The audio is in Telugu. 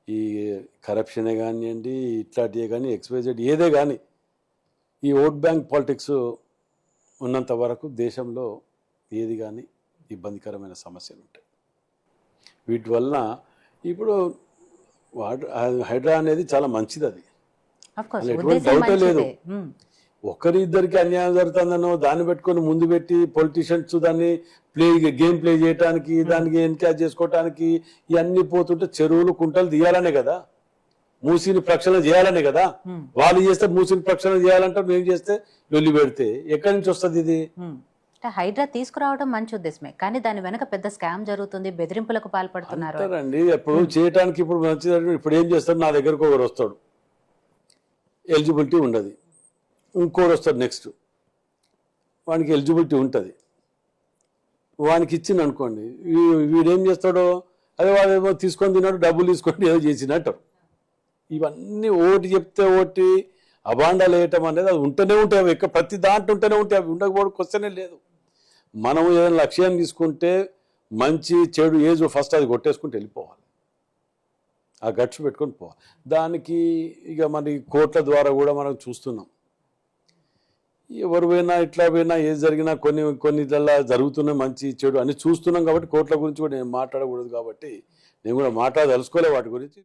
ఈ కరప్షనే కానివ్వండి, ఇట్లాంటివే కానీ, ఎక్స్వైజెడ్ ఏదే కానీ, ఈ ఓట్ బ్యాంక్ పాలిటిక్స్ ఉన్నంత వరకు దేశంలో ఏది కానీ ఇబ్బందికరమైన సమస్యలు ఉంటాయి. వీటి వలన ఇప్పుడు హైడ్రా అనేది చాలా మంచిది, అది ఎటువంటి డౌటే లేదు. ఒకరిద్దరికి అన్యాయం జరుగుతుందనో దాన్ని పెట్టుకొని ముందు పెట్టి పొలిటీషియన్స్ దాన్ని గేమ్ ప్లే చేయడానికి, దానికి ఎన్కరేజ్ చేసుకోవటానికి ఇవన్నీ పోతుంటే చెరువులు కుంటలు తీయాలనే కదా, మూసిని ప్రక్షాళన చేయాలనే కదా. వాళ్ళు చేస్తే మూసిని ప్రక్షాళన చేయాలంటారు, మేము చేస్తే వెళ్ళి పెడితే ఎక్కడి నుంచి వస్తుంది ఇది? హైడ్రా తీసుకురావడం మంచి ఉద్దేశమే, కానీ దాని వెనక పెద్ద స్కామ్ జరుగుతుంది, బెదిరింపులకు పాల్పడుతున్నారు అండి. ఎప్పుడు చేయడానికి ఇప్పుడు మంచిది. ఇప్పుడు ఏం చేస్తారు, నా దగ్గరకు ఒకరు వస్తాడు, ఎలిజిబిలిటీ ఉండదు, ఇంకోరు వస్తాడు నెక్స్ట్, వానికి ఎలిజిబిలిటీ ఉంటుంది, వానికి ఇచ్చింది అనుకోండి, వీడేం చేస్తాడో అదే వాడేమో తీసుకొని తిన్నాడు, డబ్బులు తీసుకొని ఏదో చేసినట్టు. ఇవన్నీ ఓటి చెప్తే ఓటి అబాండాలు వేయటం అనేది అది ఉంటూనే ఉంటాయి, అవి ప్రతి దాంట్లో ఉంటూనే ఉంటాయి, అవి ఉండకపోవడం క్వశ్చనే లేదు. మనం ఏదైనా లక్ష్యం తీసుకుంటే మంచి చెడు ఏజ్ ఫస్ట్ అది కొట్టేసుకుంటూ వెళ్ళిపోవాలి, ఆ గట్స్ పెట్టుకొని పోవాలి. దానికి ఇక మరి కోర్టుల ద్వారా కూడా మనం చూస్తున్నాం, ఎవరు పోయినా ఇట్లా పోయినా ఏది జరిగినా కొన్ని జరుగుతున్నాయి మంచి చెడు అని చూస్తున్నాం. కాబట్టి కోర్టుల గురించి కూడా నేను మాట్లాడకూడదు, కాబట్టి నేను కూడా మాట్లాడదలుచుకోలే వాటి గురించి.